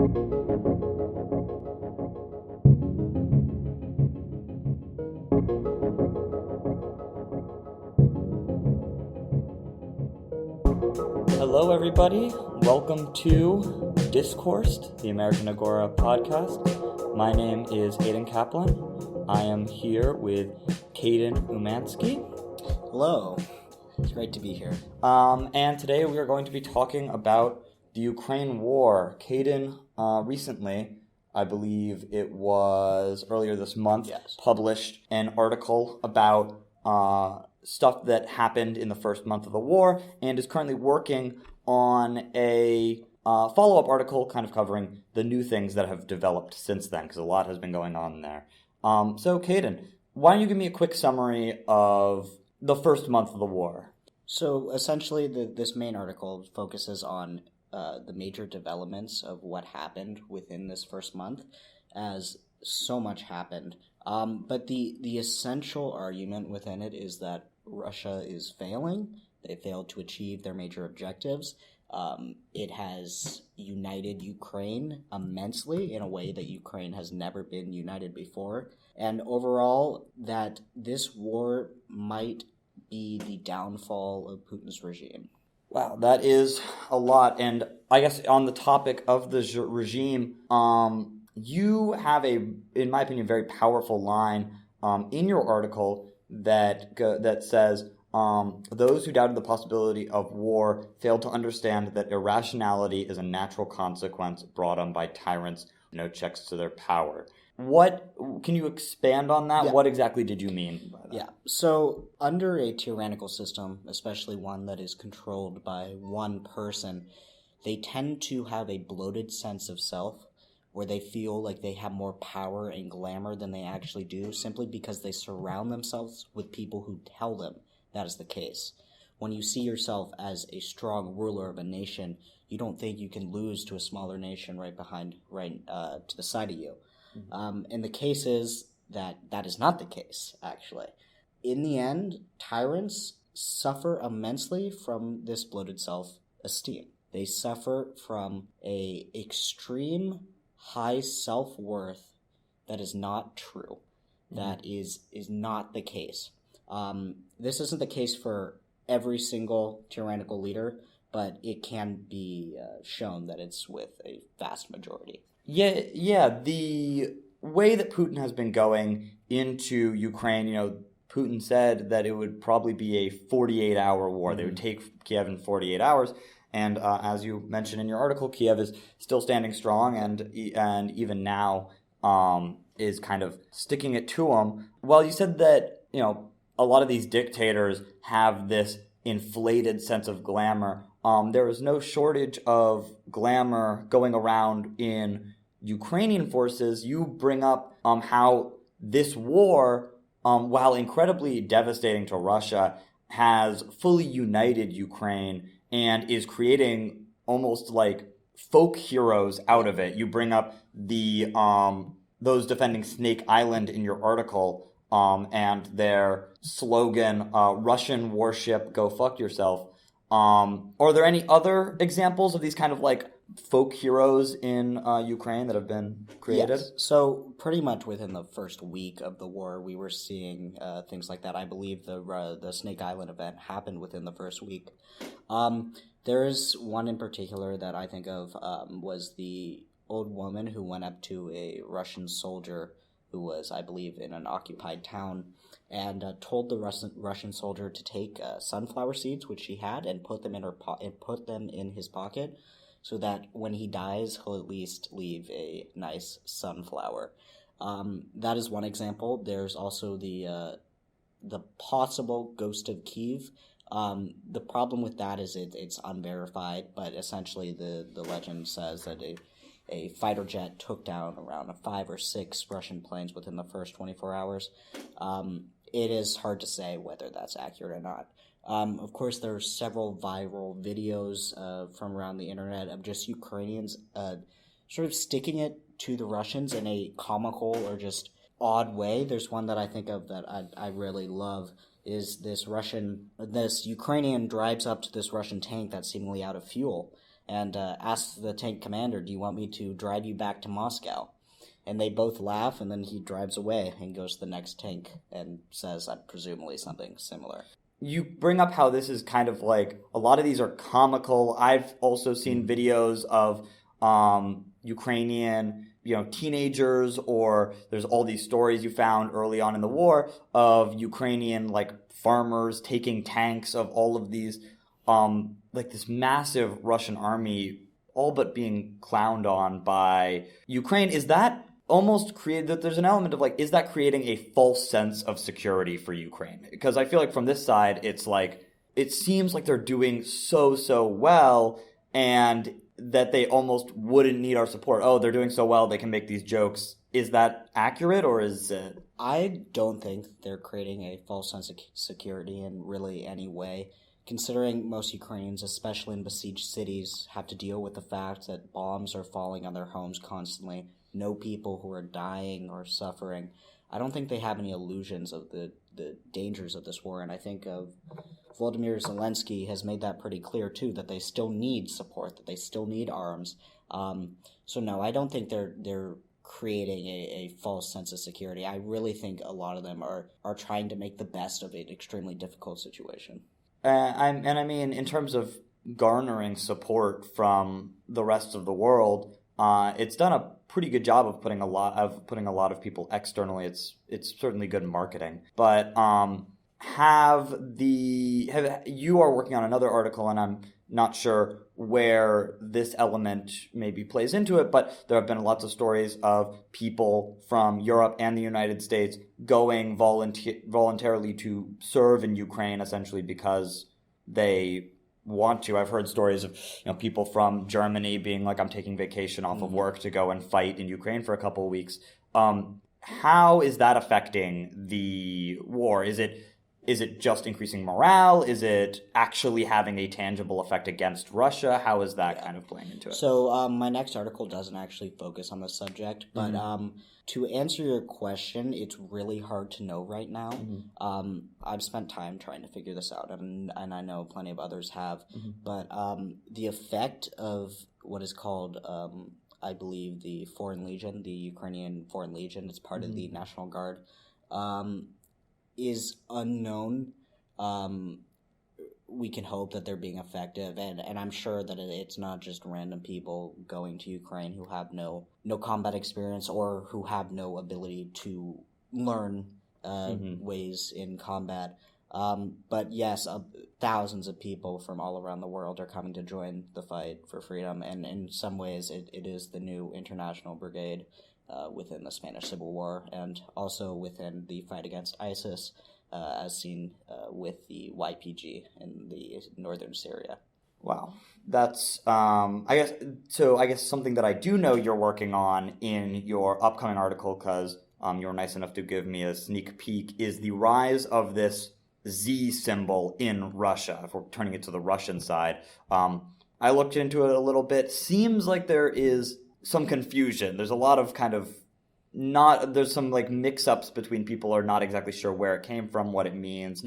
Hello, everybody. Welcome to Discoursed, the American Agora podcast. My name is Aidan Kaplan. I am here with Caden Umansky. Hello. It's great to be here. And today we are going to be talking about the Ukraine war. Caden recently, I believe it was earlier this month, published an article about stuff that happened in the first month of the war, and is currently working on a follow-up article kind of covering the new things that have developed since then, because a lot has been going on there. So, Caden, why don't you give me a quick summary of the first month of the war? So, essentially, this main article focuses on the major developments of what happened within this first month, as so much happened. But the essential argument within it is that Russia is failing. They failed to achieve their major objectives. It has united Ukraine immensely in a way that Ukraine has never been united before. And overall, that this war might be the downfall of Putin's regime. Wow, that is a lot. And I guess on the topic of the regime, you have in my opinion, very powerful line in your article that says, those who doubted the possibility of war failed to understand that irrationality is a natural consequence brought on by tyrants, no checks to their power. What can you expand on that? Yeah. What exactly did you mean by that? Yeah. So under a tyrannical system, especially one that is controlled by one person, they tend to have a bloated sense of self, where they feel like they have more power and glamour than they actually do, simply because they surround themselves with people who tell them that is the case. When you see yourself as a strong ruler of a nation, you don't think you can lose to a smaller nation right to the side of you. Mm-hmm. And the case is that is not the case, actually. In the end, tyrants suffer immensely from this bloated self-esteem. They suffer from a extreme high self-worth that is not true. That is not the case. This isn't the case for every single tyrannical leader, but it can be shown that it's with a vast majority. Yeah. The way that Putin has been going into Ukraine, Putin said that it would probably be a 48-hour war. Mm-hmm. They would take Kiev in 48 hours. And as you mentioned in your article, Kiev is still standing strong, and even now is kind of sticking it to them. Well, you said that a lot of these dictators have this inflated sense of glamour. There is no shortage of glamour going around in Ukrainian forces. You bring up how this war, while incredibly devastating to Russia, has fully united Ukraine and is creating almost like folk heroes out of it. You bring up the those defending Snake Island in your article, and their slogan, Russian warship, go fuck yourself. Are there any other examples of these kind of like folk heroes in Ukraine that have been created? Yes. So pretty much within the first week of the war, we were seeing things like that. I believe the Snake Island event happened within the first week. There is one in particular that I think of, was the old woman who went up to a Russian soldier who was, I believe, in an occupied town, and told the Russian soldier to take sunflower seeds, which she had, and put them in his pocket, so that when he dies, he'll at least leave a nice sunflower. That is one example. There's also the possible ghost of Kyiv. The problem with that is it's unverified, but essentially the legend says that a fighter jet took down around 5 or 6 Russian planes within the first 24 hours. It is hard to say whether that's accurate or not. Of course, there are several viral videos from around the internet of just Ukrainians sort of sticking it to the Russians in a comical or just odd way. There's one that I think of that I really love, is this Ukrainian drives up to this Russian tank that's seemingly out of fuel, and asks the tank commander, "Do you want me to drive you back to Moscow?" And they both laugh, and then he drives away and goes to the next tank and says, presumably something similar. You bring up how this is kind of like, a lot of these are comical. I've also seen videos of Ukrainian, teenagers, or there's all these stories you found early on in the war of Ukrainian, like, farmers taking tanks of all of these, like this massive Russian army, all but being clowned on by Ukraine. Is that almost created, that there's an element of like, is that creating a false sense of security for Ukraine? Because I feel like from this side, it's like, it seems like they're doing so well, and that they almost wouldn't need our support. Oh, they're doing so well, they can make these jokes. Is that accurate, or is it? I don't think they're creating a false sense of security in really any way, considering most Ukrainians, especially in besieged cities, have to deal with the fact that bombs are falling on their homes constantly, no people who are dying or suffering. I don't think they have any illusions of the dangers of this war, and I think Volodymyr Zelensky has made that pretty clear too, that they still need support, that they still need arms. So no, I don't think they're creating a false sense of security. I really think a lot of them are trying to make the best of an extremely difficult situation. I mean, in terms of garnering support from the rest of the world, it's done a pretty good job of putting a lot of people externally. It's certainly good marketing. But you are working on another article, and I'm not sure where this element maybe plays into it, but there have been lots of stories of people from Europe and the United States going voluntarily to serve in Ukraine, essentially because they want to. I've heard stories of people from Germany being like, I'm taking vacation off of work to go and fight in Ukraine for a couple of weeks. How is that affecting the war? Is it just increasing morale? Is it actually having a tangible effect against Russia? How is that kind of playing into it? So my next article doesn't actually focus on the subject, but to answer your question, it's really hard to know right now. I've spent time trying to figure this out, and I know plenty of others have, but the effect of what is called, I believe, the Foreign Legion, the Ukrainian Foreign Legion, it's part of the National Guard, is unknown. We can hope that they're being effective, and I'm sure that it's not just random people going to Ukraine who have no combat experience or who have no ability to learn ways in combat. But yes, thousands of people from all around the world are coming to join the fight for freedom, and in some ways it is the new international brigade within the Spanish Civil War, and also within the fight against ISIS, as seen with the YPG in the northern Syria. Wow. That's, I guess something that I do know you're working on in your upcoming article, because you were nice enough to give me a sneak peek, is the rise of this Z symbol in Russia, if we're turning it to the Russian side. I looked into it a little bit. Seems like there is some confusion. There's a lot of there's some like mix-ups between people are not exactly sure where it came from, what it means.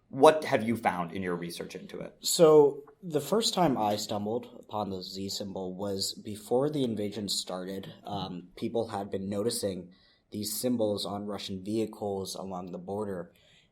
What have you found in your research into it? So the first time I stumbled upon the Z symbol was before the invasion started. People had been noticing these symbols on Russian vehicles along the border,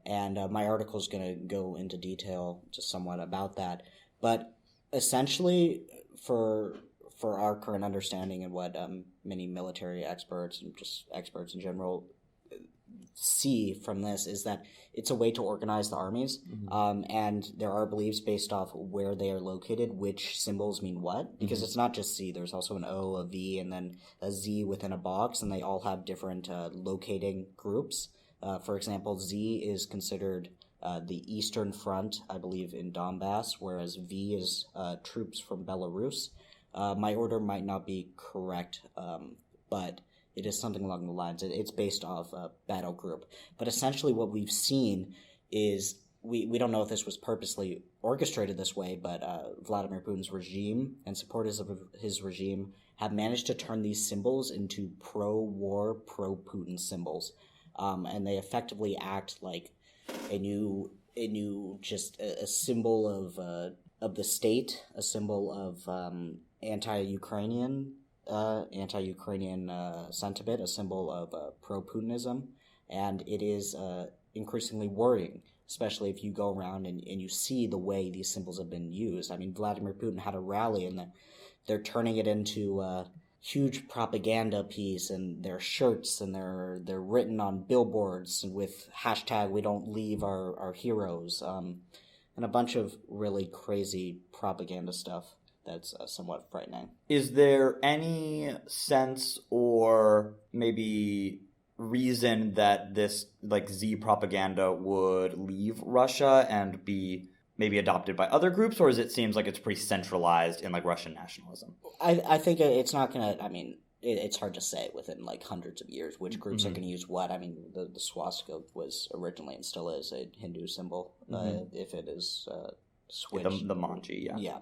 and my article is going to go into detail just somewhat about that. But essentially, for our current understanding and what many military experts and just experts in general see from this, is that it's a way to organize the armies, and there are beliefs based off where they are located, which symbols mean what, because it's not just C, there's also an O, a V, and then a Z within a box, and they all have different locating groups. For example, Z is considered the Eastern Front, I believe, in Donbass, whereas V is troops from Belarus. My order might not be correct, but it is something along the lines. It's based off a battle group. But essentially what we've seen is, we don't know if this was purposely orchestrated this way, but Vladimir Putin's regime and supporters of his regime have managed to turn these symbols into pro-war, pro-Putin symbols. And they effectively act like a new just a symbol of the state, a symbol of anti-Ukrainian sentiment, a symbol of pro-Putinism, and it is increasingly worrying, especially if you go around and you see the way these symbols have been used. I mean, Vladimir Putin had a rally, and they're turning it into a huge propaganda piece, and their shirts, and they're written on billboards with hashtag "We don't leave our heroes," and a bunch of really crazy propaganda stuff that's somewhat frightening. Is there any sense or maybe reason that this like Z propaganda would leave Russia and be maybe adopted by other groups, or it seems like it's pretty centralized in like Russian nationalism? I think it's not gonna. I mean, it's hard to say within like hundreds of years which groups are going to use what. I mean, the swastika was originally and still is a Hindu symbol. If it is switched, the manji, yeah.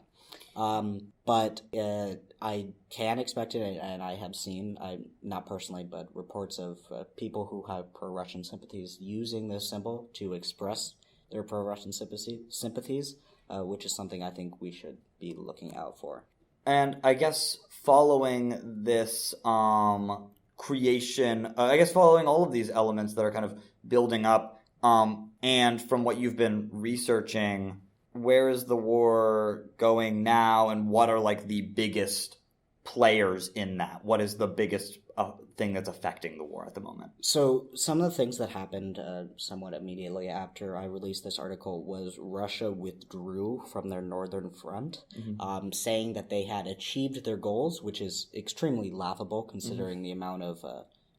But I can expect it, and I have seen, not personally, but reports of people who have pro-Russian sympathies using this symbol to express their pro-Russian sympathies, which is something I think we should be looking out for. And I guess following this creation, I guess following all of these elements that are kind of building up, and from what you've been researching, where is the war going now, and what are like the biggest players in that? What is the biggest thing that's affecting the war at the moment? So some of the things that happened somewhat immediately after I released this article was Russia withdrew from their northern front, saying that they had achieved their goals, which is extremely laughable considering the amount of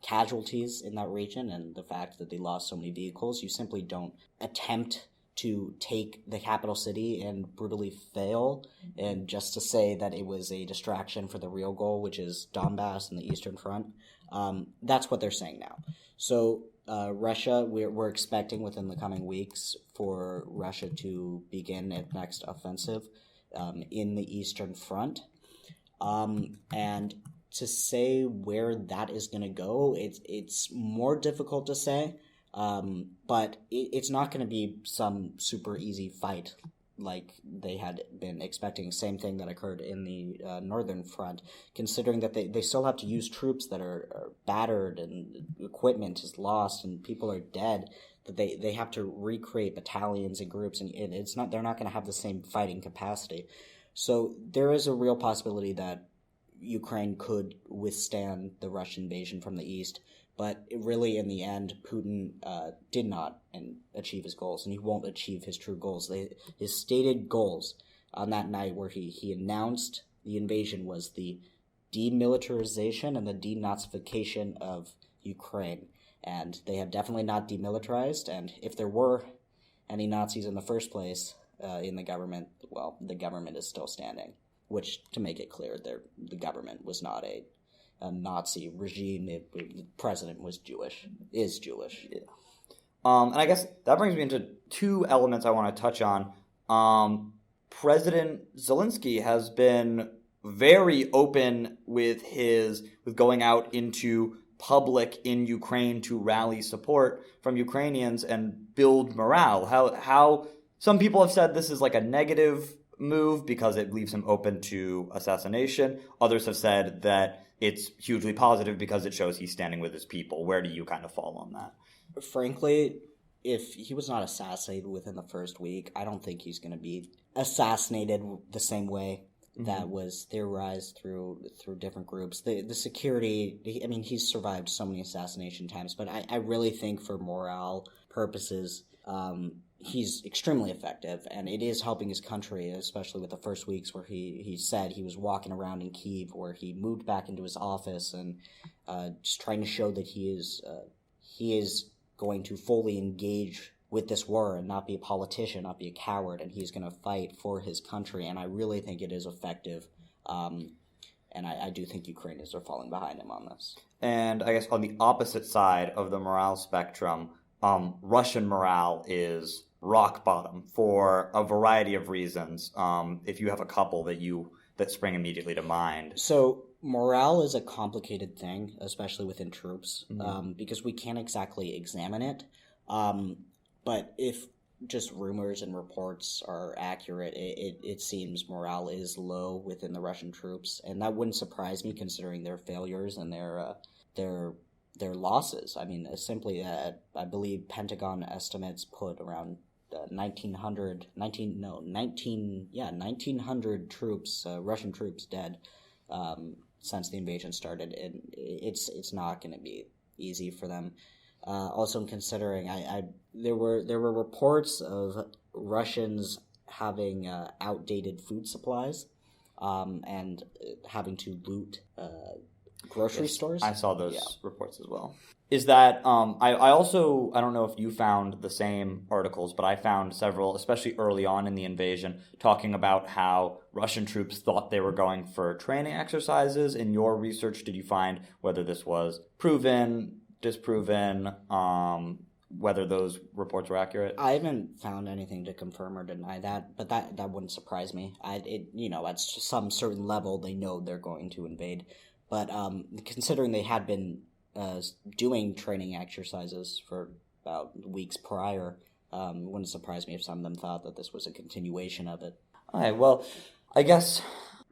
casualties in that region and the fact that they lost so many vehicles. You simply don't attempt to take the capital city and brutally fail, and just to say that it was a distraction for the real goal, which is Donbass and the Eastern Front. That's what they're saying now. So Russia, we're expecting within the coming weeks for Russia to begin its next offensive in the Eastern Front. And to say where that is going to go, it's more difficult to say. But it's not going to be some super easy fight like they had been expecting. Same thing that occurred in the northern front, considering that they still have to use troops that are battered and equipment is lost and people are dead, that they have to recreate battalions and groups, and they're not going to have the same fighting capacity. So there is a real possibility that Ukraine could withstand the Russian invasion from the east. But really, in the end, Putin did not achieve his goals, and he won't achieve his true goals. His stated goals on that night where he announced the invasion was the demilitarization and the denazification of Ukraine. And they have definitely not demilitarized, and if there were any Nazis in the first place in the government, well, the government is still standing. Which, to make it clear, the government was not a Nazi regime. The president was Jewish, is Jewish. Yeah. And I guess that brings me into two elements I want to touch on. President Zelensky has been very open with going out into public in Ukraine to rally support from Ukrainians and build morale. How some people have said this is like a negative move because it leaves him open to assassination. Others have said that it's hugely positive because it shows he's standing with his people. Where do you kind of fall on that? Frankly, if he was not assassinated within the first week, I don't think he's going to be assassinated the same way that was theorized through different groups. The security, I mean, he's survived so many assassination times, but I really think for morale purposes, he's extremely effective, and it is helping his country, especially with the first weeks where he said he was walking around in Kyiv, where he moved back into his office and just trying to show that he is going to fully engage with this war and not be a politician, not be a coward, and he's going to fight for his country, and I really think it is effective, and I do think Ukrainians are falling behind him on this. And I guess on the opposite side of the morale spectrum, Russian morale is rock bottom for a variety of reasons. If you have a couple that spring immediately to mind. So morale is a complicated thing, especially within troops, because we can't exactly examine it. But if just rumors and reports are accurate, it seems morale is low within the Russian troops, and that wouldn't surprise me considering their failures and their losses. I mean, simply, I believe Pentagon estimates put around 1,900 troops, Russian troops dead since the invasion started, and it's not going to be easy for them. Also, considering there were reports of Russians having outdated food supplies, and having to loot grocery stores. I saw those reports as well. Is that I also, I don't know if you found the same articles, but I found several, especially early on in the invasion, talking about how Russian troops thought they were going for training exercises. In your research, did you find whether this was proven, disproven, whether those reports were accurate? I haven't found anything to confirm or deny that, but that wouldn't surprise me. At some certain level, they know they're going to invade. But considering they had been doing training exercises for about weeks prior, it wouldn't surprise me if some of them thought that this was a continuation of it. All right, well, I guess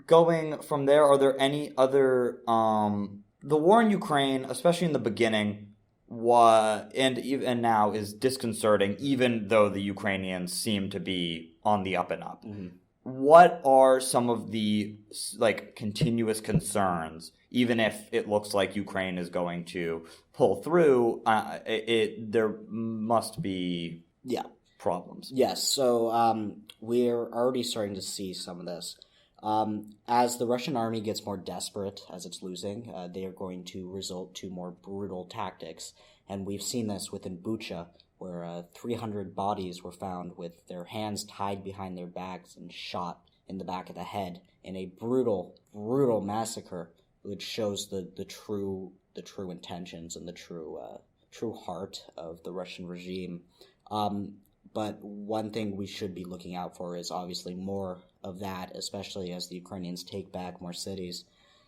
going from there, are there any other... the war in Ukraine, especially in the beginning, and now is disconcerting, even though the Ukrainians seem to be on the up and up. Mm-hmm. What are some of the continuous concerns, even if it looks like Ukraine is going to pull through? There must be problems. Yes, so we're already starting to see some of this. As the Russian army gets more desperate as it's losing, they are going to resort to more brutal tactics. And we've seen this within Bucha, where 300 bodies were found with their hands tied behind their backs and shot in the back of the head in a brutal, brutal massacre, which shows the true intentions and the true heart of the Russian regime. But one thing we should be looking out for is obviously more of that, especially as the Ukrainians take back more cities.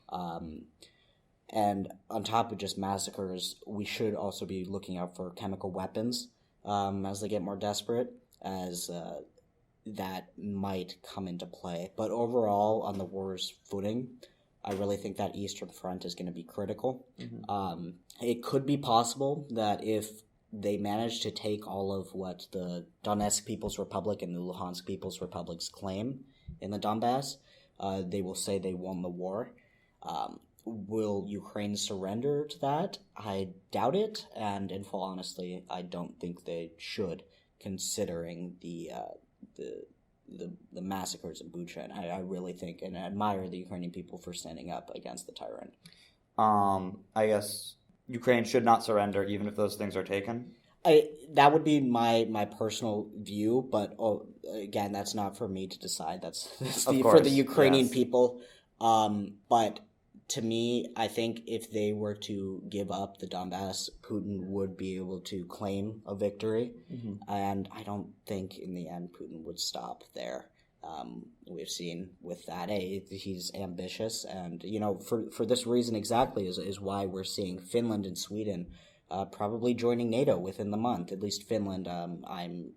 And on top of just massacres, we should also be looking out for chemical weapons as they get more desperate, as that might come into play. But overall, on the war's footing, I really think that Eastern Front is going to be critical. Mm-hmm. It could be possible that if they manage to take all of what the Donetsk People's Republic and the Luhansk People's Republics claim in the Donbass, they will say they won the war. Will Ukraine surrender to that? I doubt it, and in full honesty, I don't think they should, considering the massacres in Bucha. And I really think and admire the Ukrainian people for standing up against the tyrant. I guess Ukraine should not surrender, even if those things are taken. That would be my personal view, but again, that's not for me to decide. That's for the Ukrainian people. But to me, I think if they were to give up the Donbass, Putin would be able to claim a victory. Mm-hmm. And I don't think in the end Putin would stop there. We've seen with that, he's ambitious. And, for this reason exactly is why we're seeing Finland and Sweden probably joining NATO within the month. At least Finland, I'm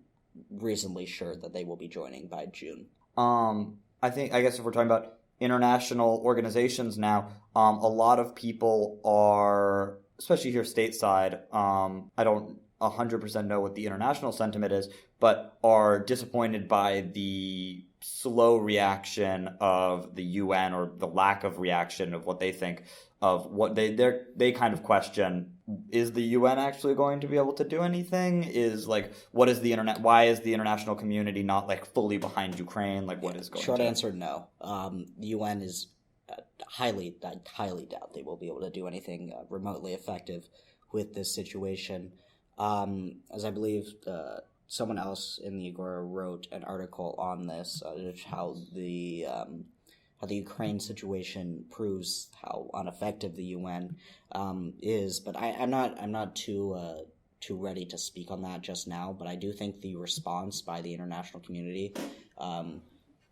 reasonably sure that they will be joining by June. I guess if we're talking about international organizations now, a lot of people are, especially here stateside, I don't 100% know what the international sentiment is, but are disappointed by the slow reaction of the UN, or the lack of reaction of what they think of what they kind of question, is the UN actually going to be able to do anything? Why is the international community not fully behind Ukraine? What is going on? Short answer, no. The UN is highly doubt they will be able to do anything remotely effective with this situation. As I believe someone else in the Agora wrote an article on this, how the Ukraine situation proves how ineffective the UN is. But I'm not too ready to speak on that just now. But I do think the response by the international community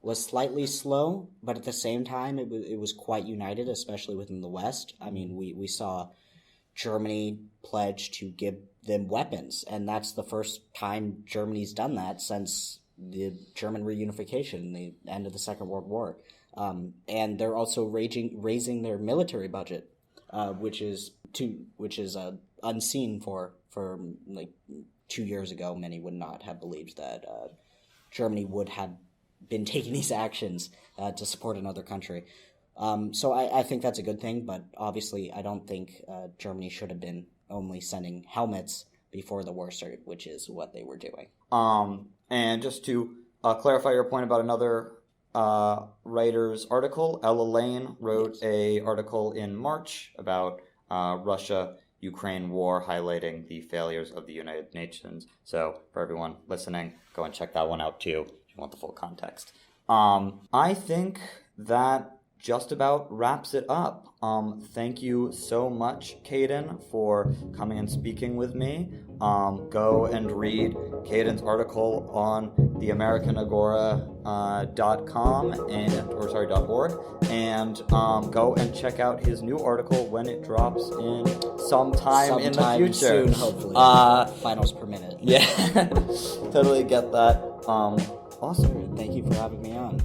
was slightly slow, but at the same time it was quite united, especially within the West. I mean, we saw Germany pledged to give them weapons, and that's the first time Germany's done that since the German reunification, the end of the Second World War. And they're also raising their military budget, which is unseen for like 2 years ago. Many would not have believed that Germany would have been taking these actions to support another country. So I think that's a good thing, but obviously I don't think Germany should have been only sending helmets before the war started, which is what they were doing. And just to clarify your point about another writer's article, Ella Lane wrote a article in March about Russia-Ukraine war, highlighting the failures of the United Nations. So for everyone listening, go and check that one out too if you want the full context. I think that just about wraps it up. Thank you so much, Caden, for coming and speaking with me. Go and read Caden's article on theamericanagora.com .org, and go and check out his new article when it drops in sometime in the future. Soon, hopefully. Finals per minute. Yeah, totally get that. Awesome. Thank you for having me on.